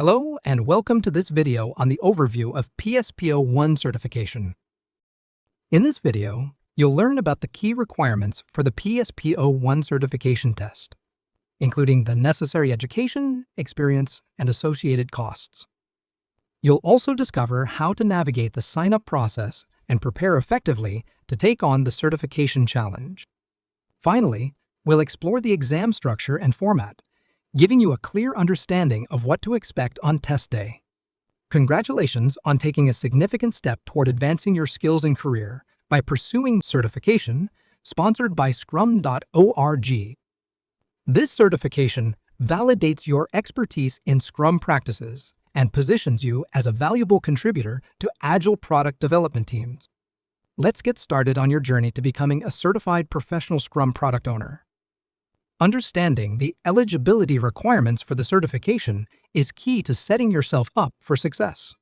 Hello and welcome to this video on the overview of PSPO 1 certification. In this video, you'll learn about the key requirements for the PSPO 1 certification test, including the necessary education, experience, and associated costs. You'll also discover how to navigate the sign-up process and prepare effectively to take on the certification challenge. Finally, we'll explore the exam structure and format, giving you a clear understanding of what to expect on test day. Congratulations on taking a significant step toward advancing your skills and career by pursuing certification, sponsored by Scrum.org. This certification validates your expertise in Scrum practices and positions you as a valuable contributor to agile product development teams. Let's get started on your journey to becoming a certified professional Scrum product owner. Understanding the eligibility requirements for the certification is key to setting yourself up for success.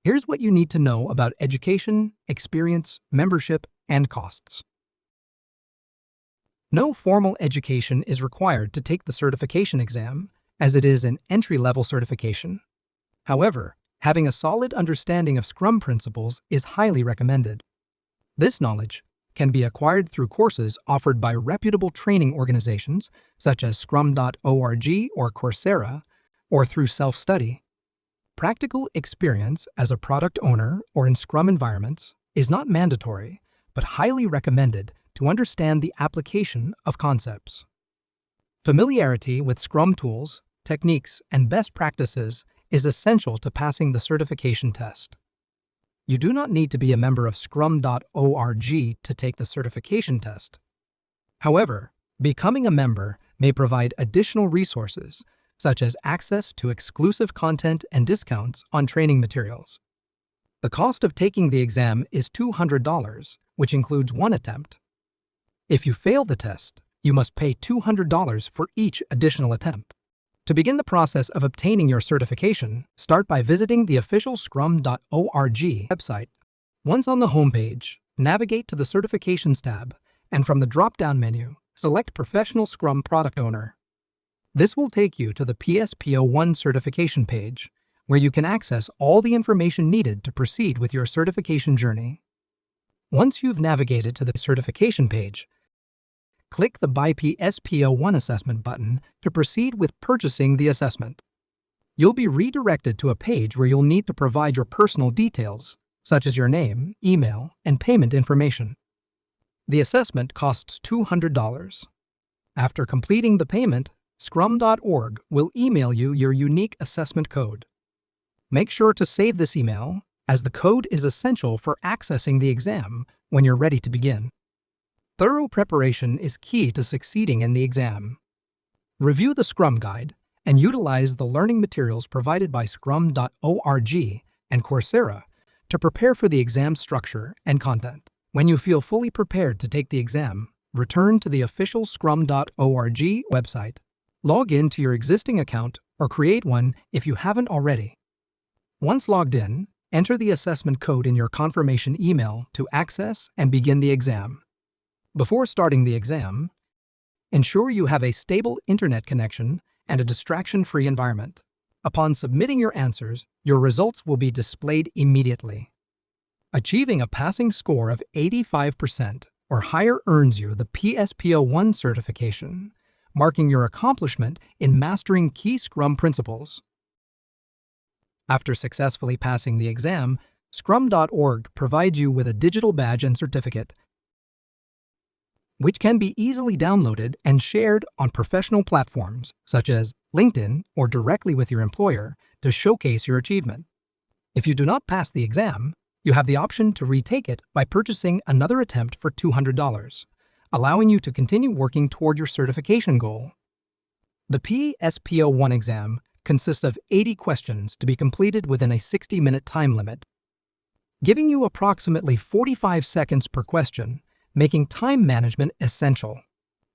Here's what you need to know about education, experience, membership, and costs. No formal education is required to take the certification exam, as it is an entry-level certification. However, having a solid understanding of Scrum principles is highly recommended. This knowledge can be acquired through courses offered by reputable training organizations such as Scrum.org or Coursera, or through self-study. Practical experience as a product owner or in Scrum environments is not mandatory, but highly recommended to understand the application of concepts. Familiarity with Scrum tools, techniques, and best practices is essential to passing the certification test. You do not need to be a member of Scrum.org to take the certification test. However, becoming a member may provide additional resources, such as access to exclusive content and discounts on training materials. The cost of taking the exam is $200, which includes one attempt. If you fail the test, you must pay $200 for each additional attempt. To begin the process of obtaining your certification, start by visiting the official Scrum.org website. Once on the homepage, navigate to the Certifications tab, and from the drop-down menu, select Professional Scrum Product Owner. This will take you to the PSPO 1 certification page, where you can access all the information needed to proceed with your certification journey. Once you've navigated to the certification page, click the Buy PSPO 1 Assessment button to proceed with purchasing the assessment. You'll be redirected to a page where you'll need to provide your personal details, such as your name, email, and payment information. The assessment costs $200. After completing the payment, Scrum.org will email you your unique assessment code. Make sure to save this email, as the code is essential for accessing the exam when you're ready to begin. Thorough preparation is key to succeeding in the exam. Review the Scrum Guide and utilize the learning materials provided by Scrum.org and Coursera to prepare for the exam structure and content. When you feel fully prepared to take the exam, return to the official Scrum.org website. Log in to your existing account or create one if you haven't already. Once logged in, enter the assessment code in your confirmation email to access and begin the exam. Before starting the exam, ensure you have a stable internet connection and a distraction-free environment. Upon submitting your answers, your results will be displayed immediately. Achieving a passing score of 85% or higher earns you the PSPO 1 certification, marking your accomplishment in mastering key Scrum principles. After successfully passing the exam, Scrum.org provides you with a digital badge and certificate, which can be easily downloaded and shared on professional platforms such as LinkedIn or directly with your employer to showcase your achievement. If you do not pass the exam, you have the option to retake it by purchasing another attempt for $200, allowing you to continue working toward your certification goal. The PSPO 1 exam consists of 80 questions to be completed within a 60-minute time limit, giving you approximately 45 seconds per question, making time management essential.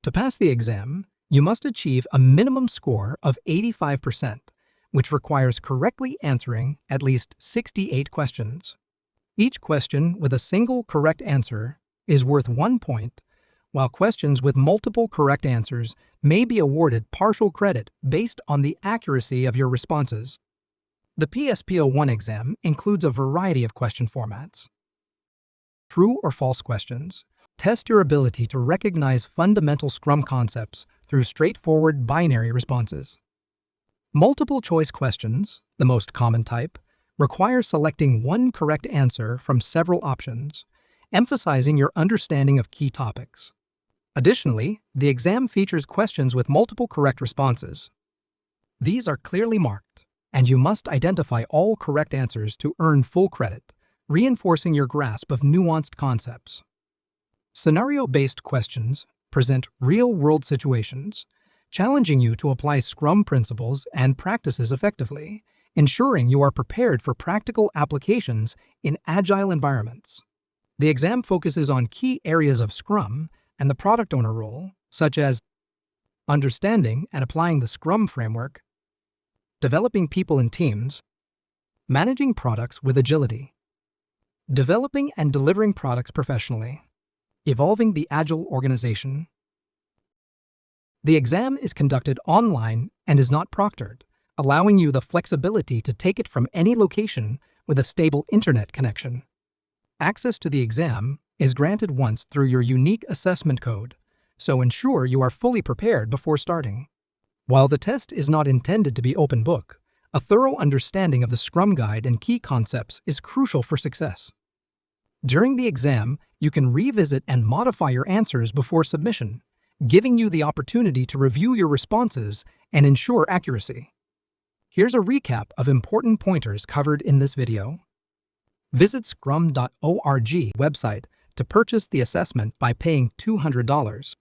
To pass the exam, you must achieve a minimum score of 85%, which requires correctly answering at least 68 questions. Each question with a single correct answer is worth 1 point, while questions with multiple correct answers may be awarded partial credit based on the accuracy of your responses. The PSPO1 exam includes a variety of question formats. True or false questions test your ability to recognize fundamental Scrum concepts through straightforward binary responses. Multiple choice questions, the most common type, require selecting one correct answer from several options, emphasizing your understanding of key topics. Additionally, the exam features questions with multiple correct responses. These are clearly marked, and you must identify all correct answers to earn full credit, reinforcing your grasp of nuanced concepts. Scenario-based questions present real-world situations, challenging you to apply Scrum principles and practices effectively, ensuring you are prepared for practical applications in agile environments. The exam focuses on key areas of Scrum and the product owner role, such as understanding and applying the Scrum framework, developing people and teams, managing products with agility, developing and delivering products professionally, evolving the agile organization. The exam is conducted online and is not proctored, allowing you the flexibility to take it from any location with a stable internet connection. Access to the exam is granted once through your unique assessment code, so ensure you are fully prepared before starting. While the test is not intended to be open book, a thorough understanding of the Scrum Guide and key concepts is crucial for success. During the exam, you can revisit and modify your answers before submission, giving you the opportunity to review your responses and ensure accuracy. Here's a recap of important pointers covered in this video. Visit scrum.org website to purchase the assessment by paying $200.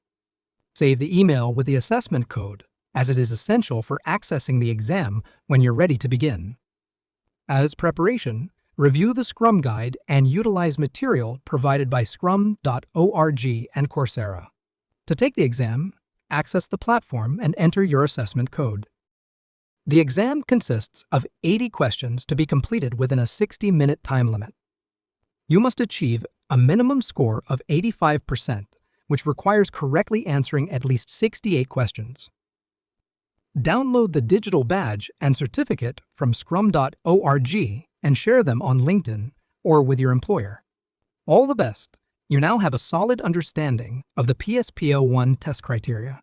Save the email with the assessment code, as it is essential for accessing the exam when you're ready to begin. As preparation, review the Scrum Guide and utilize material provided by scrum.org and Coursera. To take the exam, access the platform and enter your assessment code. The exam consists of 80 questions to be completed within a 60-minute time limit. You must achieve a minimum score of 85%, which requires correctly answering at least 68 questions. Download the digital badge and certificate from scrum.org and share them on LinkedIn or with your employer. All the best! You now have a solid understanding of the PSPO1 test criteria.